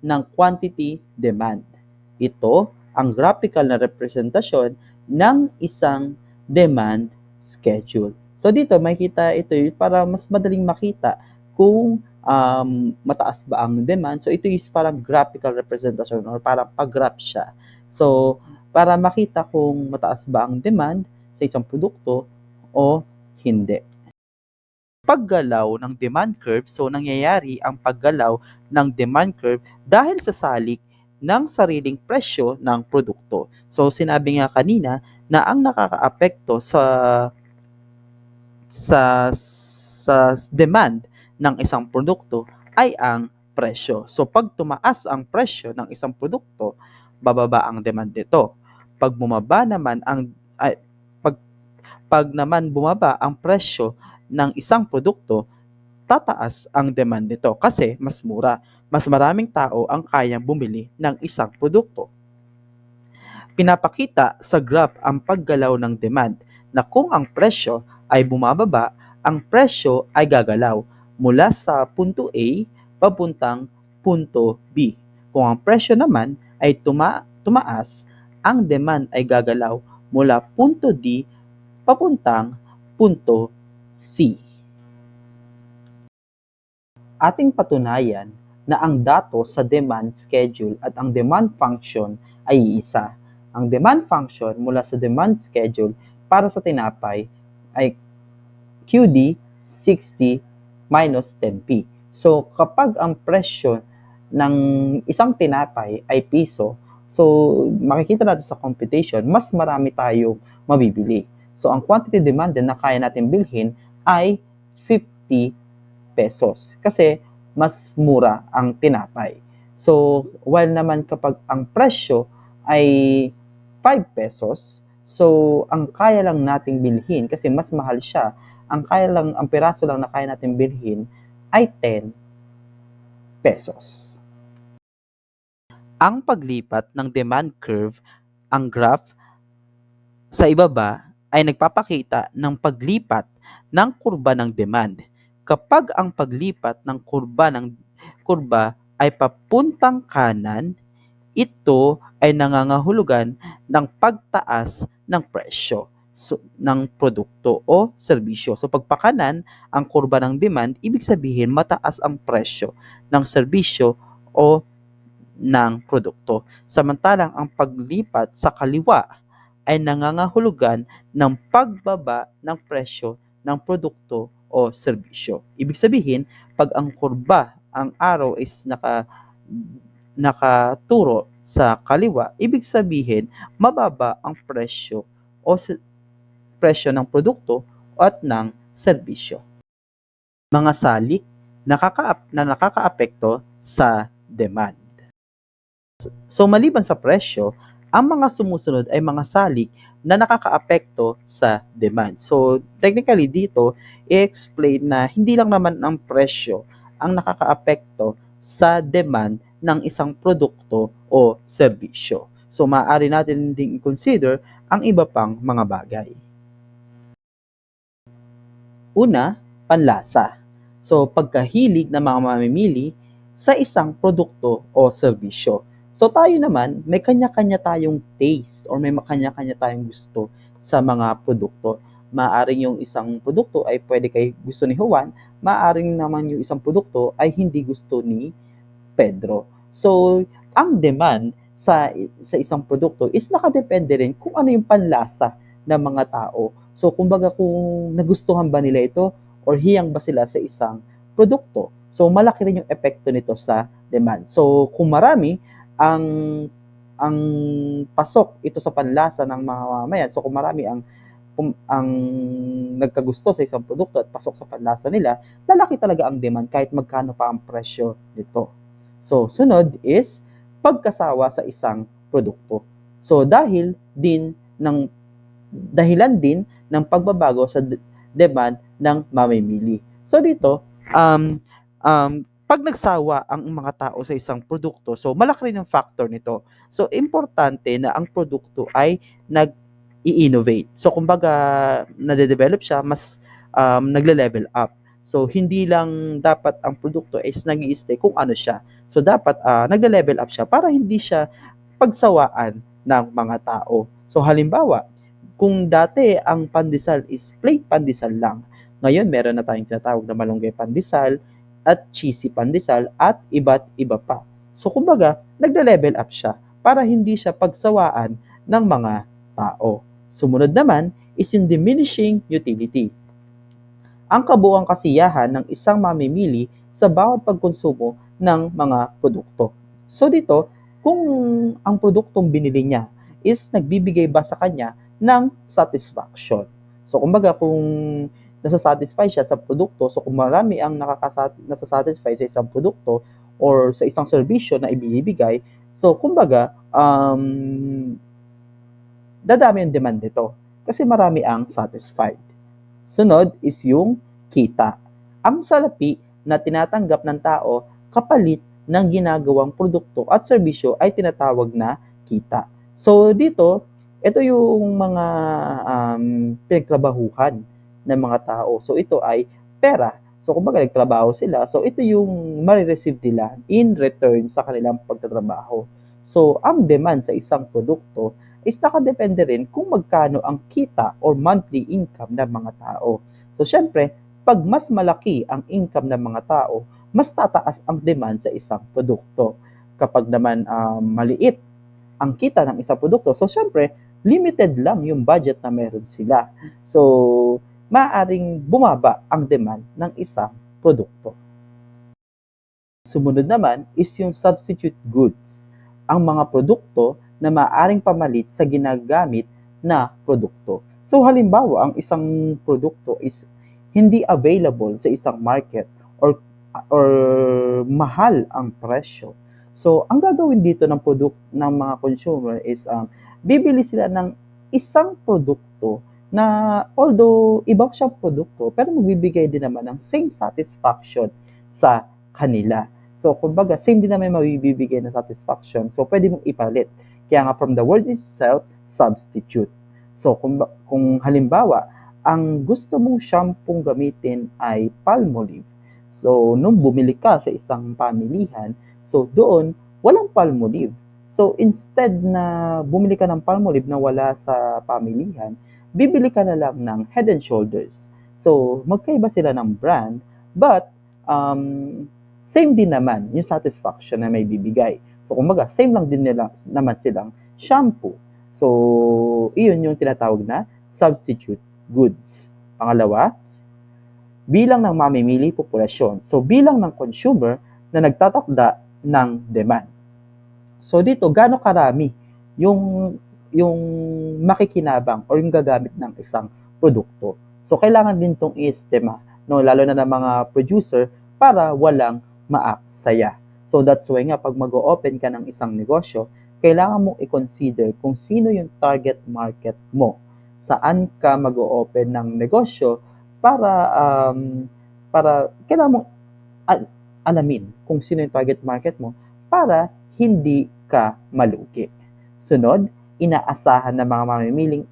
ng quantity demand. Ito ang graphical na representasyon ng isang demand schedule. So dito makikita ito para mas madaling makita kung mataas ba ang demand. So ito is parang graphical representation or parang pag-graph siya. So para makita kung mataas ba ang demand sa isang produkto o hindi. Paggalaw ng demand curve, so nangyayari ang paggalaw ng demand curve dahil sa salik ng sariling presyo ng produkto. So sinabi nga kanina na ang nakakaapekto sa demand ng isang produkto ay ang presyo. So pag tumaas ang presyo ng isang produkto, bababa ang demand nito. Pag bumaba naman pag naman bumaba ang presyo ng isang produkto, tataas ang demand nito kasi mas mura. Mas maraming tao ang kayang bumili ng isang produkto. Pinapakita sa graph ang paggalaw ng demand na kung ang presyo ay bumababa, ang presyo ay gagalaw mula sa punto A papuntang punto B. Kung ang presyo naman ay tumaas, ang demand ay gagalaw mula punto D papuntang punto C. Ating patunayan na ang datos sa demand schedule at ang demand function ay iisa. Ang demand function mula sa demand schedule para sa tinapay ay QD 60 minus 10p. So kapag ang presyo ng isang tinapay ay piso, so makikita natin sa computation, mas marami tayong mabibili. So ang quantity demanded na kaya natin bilhin ay 50 pesos kasi mas mura ang tinapay. So while naman kapag ang presyo ay 5 pesos, so ang kaya lang nating bilhin kasi mas mahal siya, ang piraso lang na kaya nating bilhin ay 10 pesos. Ang paglipat ng demand curve, ang graph sa ibaba ay nagpapakita ng paglipat ng kurba ng demand. Kapag ang paglipat ng kurba ay papuntang kanan, ito ay nangangahulugan ng pagtaas ng presyo ng produkto o serbisyo. So pagpakanan ang kurba ng demand, ibig sabihin mataas ang presyo ng serbisyo o ng produkto. Samantalang ang paglipat sa kaliwa ay nangangahulugan ng pagbaba ng presyo ng produkto o serbisyo. Ibig sabihin, pag ang kurba, ang arrow is nakaturo sa kaliwa, ibig sabihin mababa ang presyo o presyo ng produkto at ng serbisyo. Mga salik na nakakaapekto sa demand. So maliban sa presyo, ang mga sumusunod ay mga salik na nakakaapekto sa demand. So technically dito, i-explain na hindi lang naman ang presyo ang nakakaapekto sa demand ng isang produkto o serbisyo. So maaari natin ding i-consider ang iba pang mga bagay. Una, panlasa. So pagkahilig ng mga mamimili sa isang produkto o serbisyo. So tayo naman, may kanya-kanya tayong taste or may kanya-kanya tayong gusto sa mga produkto. Maaring yung isang produkto ay pwede kay gusto ni Juan, maaring naman yung isang produkto ay hindi gusto ni Pedro. So, ang demand sa isang produkto is nakadepende rin kung ano yung panlasa ng mga tao. So, kumbaga kung nagustuhan ba nila ito or hiyang ba sila sa isang produkto. So, malaki rin yung epekto nito sa demand. So, kung marami ang pasok ito sa panlasa ng mga mamamayan, so kung marami ang nagkagusto sa isang produkto at pasok sa panlasa nila, lalaki talaga ang demand kahit magkano pa ang presyo nito. So, sunod is pagkasawa sa isang produkto. So, dahilan din ng pagbabago sa demand ng mamimili. So, dito, pag nagsawa ang mga tao sa isang produkto, so malaki rin yung factor nito. So, importante na ang produkto ay nag-i-innovate. So, kumbaga, nade-develop siya, mas nagle-level up. So, hindi lang dapat ang produkto is nag-i-stay kung ano siya. So, dapat nagle-level up siya para hindi siya pagsawaan ng mga tao. So, halimbawa, kung dati ang pandesal is plain pandesal lang, ngayon meron na tayong tinatawag na malunggay pandesal at cheesy pandesal at iba't iba pa. So, kumbaga, nagle-level up siya para hindi siya pagsawaan ng mga tao. Sumunod naman is yung diminishing utility, ang kabuuang kasiyahan ng isang mamimili sa bawat pagkonsumo ng mga produkto. So dito, kung ang produktong binili niya is nagbibigay ba sa kanya ng satisfaction. So kumbaga kung nasa-satisfy siya sa produkto, so kung marami ang nasa-satisfy sa isang produkto or sa isang serbisyo na ibibigay, so kumbaga dadami yung demand nito kasi marami ang satisfied. Sunod is yung kita. Ang salapi na tinatanggap ng tao kapalit ng ginagawang produkto at serbisyo ay tinatawag na kita. So dito, ito yung mga pinagtrabahuhan ng mga tao. So ito ay pera. So kumbaga nagtrabaho sila. So ito yung marireceive nila in return sa kanilang pagtatrabaho. So ang demand sa isang produkto is nakadepende rin kung magkano ang kita or monthly income ng mga tao. So syempre, pag mas malaki ang income ng mga tao, mas tataas ang demand sa isang produkto. Kapag naman maliit ang kita ng isang produkto, so syempre, limited lang yung budget na meron sila. So, maaaring bumaba ang demand ng isang produkto. Sumunod naman is yung substitute goods, ang mga produkto na maaaring pamalit sa ginagamit na produkto. So halimbawa, ang isang produkto is hindi available sa isang market or mahal ang presyo. So ang gagawin dito ng ng mga consumer is bibili sila ng isang produkto na although ibang siyang produkto pero magbibigay din naman ng same satisfaction sa kanila. So, kumbaga, same din naman mabibigay na satisfaction. So, pwede mong ipalit. Kaya nga from the word itself, substitute. So, kung halimbawa, ang gusto mong shampoo gamitin ay Palmolive. So, nung bumili ka sa isang pamilihan, so doon, walang Palmolive. So, instead na bumili ka ng Palmolive na wala sa pamilihan, bibili ka na lang ng Head and Shoulders. So, magkaiba sila ng brand, but same din naman yung satisfaction na may bibigay. So, kumbaga, same lang din nila naman silang shampoo. So, iyon yung tinatawag na substitute goods. Pangalawa, bilang ng mamimili populasyon. So, bilang ng consumer na nagtatakda ng demand. So, dito, gaano karami yung makikinabang or yung gagamit ng isang produkto. So, kailangan din itong i-estima, no? Lalo na ng mga producer para walang maaksaya. So that's why nga pag mag-o-open ka ng isang negosyo, kailangan mong i-consider kung sino yung target market mo. Saan ka mag-o-open ng negosyo para kailangan mong alamin kung sino yung target market mo para hindi ka malugi. Sunod, inaasahan ng mga mamimiling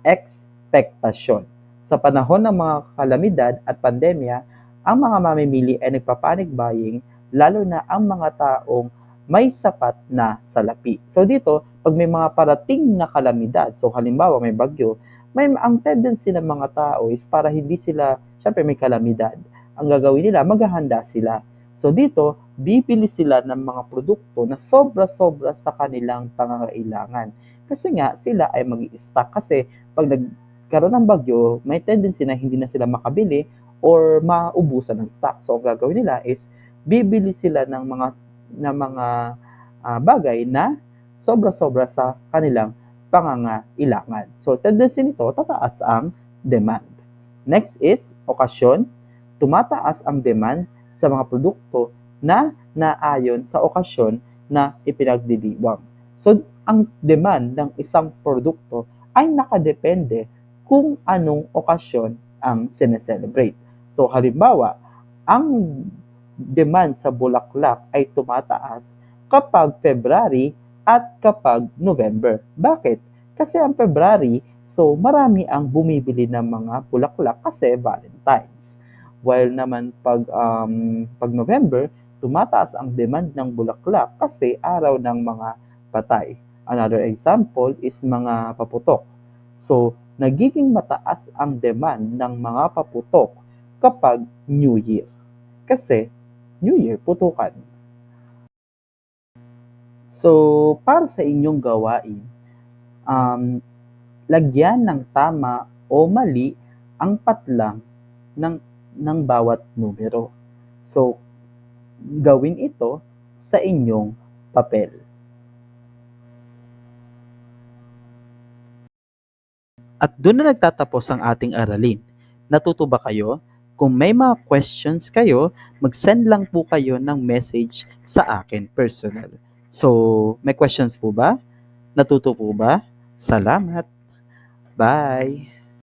ekspektasyon. Sa panahon ng mga kalamidad at pandemya, ang mga mamimili ay nagpa-panic buying lalo na ang mga taong may sapat na salapi. So dito, pag may mga parating na kalamidad, so halimbawa may bagyo, ang tendency ng mga tao is para hindi sila, syempre may kalamidad, ang gagawin nila, maghahanda sila. So dito, bibili sila ng mga produkto na sobra-sobra sa kanilang pangangailangan. Kasi nga, sila ay mag-i-stock kasi pag nagkaroon ng bagyo, may tendency na hindi na sila makabili or maubusan ng stock. So, ang gagawin nila is bibili sila ng mga bagay na sobra-sobra sa kanilang pangangailangan. So, tendency nito, tataas ang demand. Next is okasyon. Tumataas ang demand sa mga produkto na naayon sa okasyon na ipinagdidiwang. So, ang demand ng isang produkto ay nakadepende kung anong okasyon ang sineselebrate. So, halimbawa, ang demand sa bulaklak ay tumataas kapag February at kapag November. Bakit? Kasi ang February, so marami ang bumibili ng mga bulaklak kasi Valentine's. While naman pag November, tumataas ang demand ng bulaklak kasi araw ng mga patay. Another example is mga paputok. So, nagiging mataas ang demand ng mga paputok kapag New Year. Kasi New Year, putukan. So, para sa inyong gawain, um, lagyan ng tama o mali ang patlang ng, ng bawat numero. So, gawin ito sa inyong papel. At doon na nagtatapos ang ating aralin. Natuto ba kayo? Kung may mga questions kayo, mag-send lang po kayo ng message sa akin personal. So, may questions po ba? Natuto po ba? Salamat! Bye!